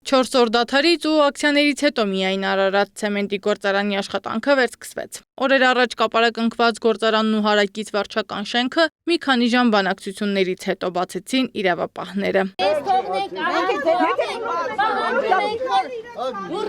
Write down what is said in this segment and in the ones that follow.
4 օր դադարից ու ակցիաներից հետո միայն Արարատ ցեմենտի գործարանի աշխատանքը վերսկսվեց։ Օրեր առաջ կապարակնքված գործարանն ու հարակից վարչական շենքը մի քանի ժամ բանակցություններից հետո բացեցին իրավապահները։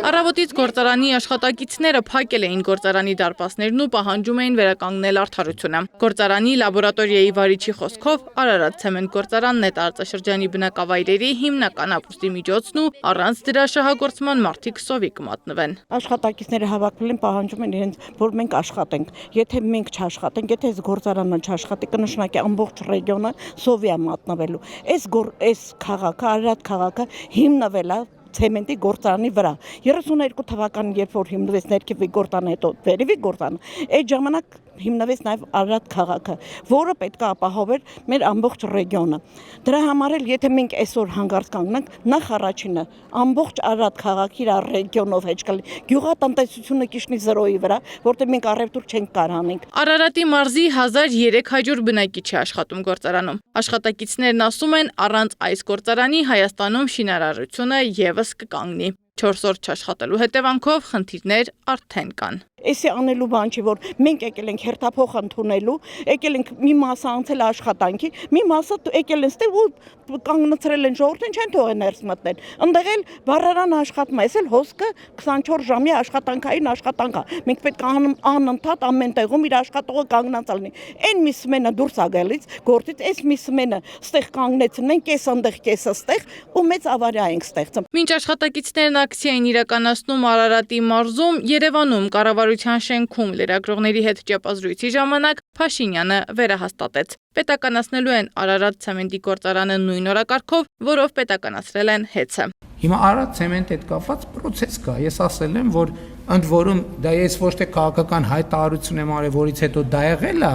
Առավոտից գործարանի աշխատակիցները փակել էին գործարանի դարպասներն ու պահանջում էին վերականգնել արդարությունը։ Գործարանի լաբորատորիայի վարիչի խոսքով Արարատ ցեմենտ գործարանն է տարածաշրջանի բնակավայրերի հիմնական ապրուստի միջոցն ու առանց դրա շահագործման մարդիկ սովի կմատնվեն։ Աշխատակիցները հավաքվել են, պահանջում են իրենց, որ մենք աշխատենք։ Եթե մենք չաշխատենք, եթե այս գործարանը չաշխատի, կնշանակի ամբողջ ռեգիոնը սովի է մատնվելու։ Այս քաղաքը, Արարատ քաղաքը հիմնվել է ցեմենտի գործարանի վրա։ 32 թվականին, երբ որ հիմնվեց ներքևի գործարանը, հետո վերևի գործարանը, այդ ժամանակ հիմնվեց նաև Արարատ քաղաքը, որը պետք է ապահովեր մեր ամբողջ ռեգիոնը։ Դրա համար էլ եթե մենք այսօր հանգարց կանգնենք, նախ առաջինը ամբողջ Արարատ քաղաքի իր ռեգիոնով հեչ կլինի։ Գյուղատնտեսությունը կիշնի 0-ի վրա, որտեղ մենք առևտուր չենք կարող անենք։ Արարատի մարզի 1300 բնակիչ է աշխատում գործարանում։ Աշխատակիցներն ասում են, առանց այս գործարանի Հայաստանում շինարարությունը եւս կկանգնի։ 4 օր չաշխատելու հետևանքով խնդիրներ արդեն կան։ Էսի անելու բան չի, որ մենք եկել ենք հերթափոխ ընդունելու, եկել ենք մի մասը անցել աշխատանքի, մի մասը եկել են ստե ու կանգնացրել են ժողովրդին, չեն թողել ներս մտնել։ Ընդեղ էլ վառարան աշխատում է, էս էլ հոսքը 24 ժամի աշխատանքային աշխատանք է։ Մենք պետք է անընդհատ ամեն տեղում իր աշխատողը կանգնած լինի։ Այն մի սմենը դուրս է գալիս գործից, այս մի սմենը ստեղ կանգնեցնում են, կես ընդեղ, կեսը ստեղ ու մեծ ավարիա ենք ստեղծում։ Մինչ աշխատակիցներն ակցիա են իրականացնում Արարատի մարզում, Երևանում կառավարության շենքում լրագրողների հետ ճեպազրույցի ժամանակ Փաշինյանը վերահաստատեց։ Պետականացնելու են Արարատ ցեմենտի գործարանը նույն օրակարգով, որով պետականացրել են ՀԵՑ-ը։ Հիմա Արարատ ցեմենտի հետ կապված process կա։ Ես ասել եմ, որ ընդ որում դա ես ոչ թե քաղաքական հայտարարություն եմ արել, որից հետո դա եղել է,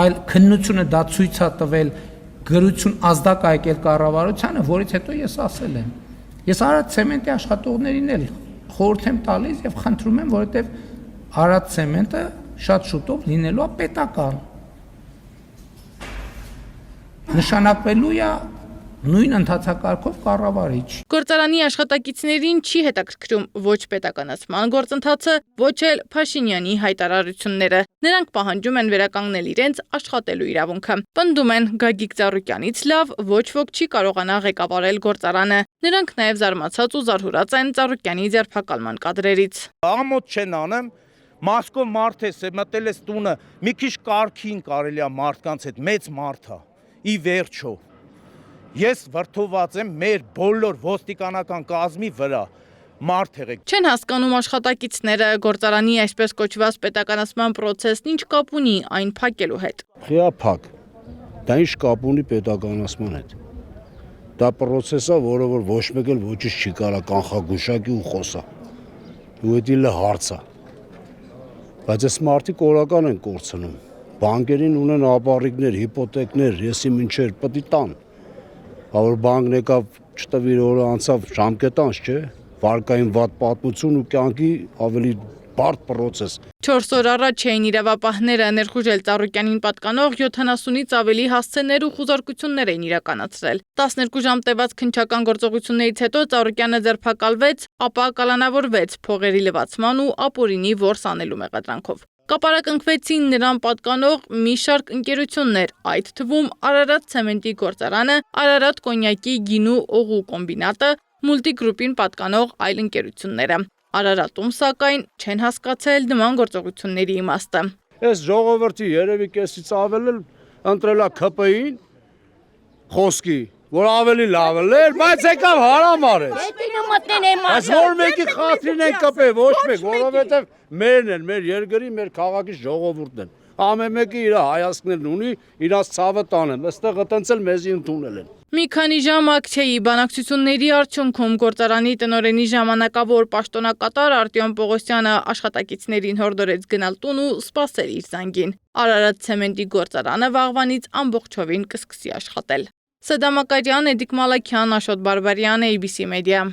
այլ քննությունը դա ցույց է տվել, գրություն ազդակ է եկել կառավարությանը, որից հետո ես ասել եմ։ Ես Արարատ ցեմենտի աշխատողներին էլ խորհուրդ եմ տալիս եւ խնդրում եմ, որովհետեւ Արարատ ցեմենտը շատ շուտով լինելու է պետական։ Նշանակվելու է նույն ընթացակարգով կառավարիչ։ Գործարանի աշխատակիցներին չի հետաքրքրում ոչ պետականացման գործընթացը, ոչ էլ Փաշինյանի հայտարարությունները։ Նրանք պահանջում են վերականգնել իրենց աշխատելու իրավունքը։ Պնդում են Գագիկ Ծառուկյանից լավ ոչ ոք չի կարողանա ղեկավարել գործարանը։ Նրանք նաև զարմացած ու զարհուրած են Ծառուկյանի ձերբակալման կադրերից։ Ամոթ չեն անեմ, Մոսկով մարդ է մտել է տունը, մի քիչ կարգին կարելի է մարդկանց հետ, մեծ մարդ է։ Ի վերջո Ես վրդոված եմ մեր բոլոր ոստիկանական կազմի վրա մարդ եղեք։ Չեն հասկանում աշխատակիցները գործարանի այսպես կոչված պետականացման process-ն ինչ կապ ունի այն փակելու հետ։ Փակ։ Դա ինչ կապ ունի պետականացման հետ։ Դա process է, որը որ ոչ մեկ էլ ոչինչ չի կարող կանխագուշակի ու խոսա։ Ու դա էլ հարց է։ Բայց այս մարդիկ օրական են կորցնում։ Բանկերին ունեն ապառիկներ, հիպոթեկներ, եսի մինչեր պետք է տան։ Որ բանկն եկավ չտվի օրը անցավ ժամկետանց, չէ, վարկային վատ պատմություն ու կյանքի ավելի բարդ process։ 4 օր առաջ էին իրավապահները ներխուժել Ծառուկյանին պատկանող 70-ից ավելի հասցեներ ու խուզարկություններ էին իրականացրել։ 12 ժամ տևած քննչական գործողություններից հետո Ծառուկյանը ձերբակալվեց, ապա կալանավորվեց փողերի լվացման ու ապօրինի որս անելու մեղադրանքով։ Կապարակնքվեցին նրան պատկանող մի շարք ընկերություններ, այդ թվում Արարատ ցեմենտի գործարանը, Արարատ կոնյակի գինու օղու կոմբինատը, Մուլտիգրուպին պատկանող այլ ընկերությունները։ Արարատում սակայն չեն հասկացել նման գործողությունների իմաստը։ Այս ժողովրդի երևի կեսից ավել էլ ընտրել է ՔՊ-ին խոսքի, որ ավելի լավ է, բայց եկավ հարամ արեց։ Այս որ մեկի խաթրին են կպել, ոչ մեկ, որովհետև մերն են, մեր երկրի, մեր քաղաքի ժողովուրդն են։ Ամեն մեկը իր հայացքներն ունի, իրաց ցավը տանեն, այստեղ այտենց էլ մեզի ընդունել են։ Մի քանի ժամ ակցիայի բանակցությունների արդյունքում գործարանի տնօրենի ժամանակավոր պաշտոնակատար Արտյոմ Պողոսյանը աշխատակիցներին հորդորեց գնալ տուն ու սպասել իր զանգին։ Արարատ ցեմենտի գործարանը վաղվանից ամբողջովին կսկսի աշխատել։ Սեդա Մակարյան, Էդիկ Մալաքյան, Աշոտ Բարբարյան, ABC Media։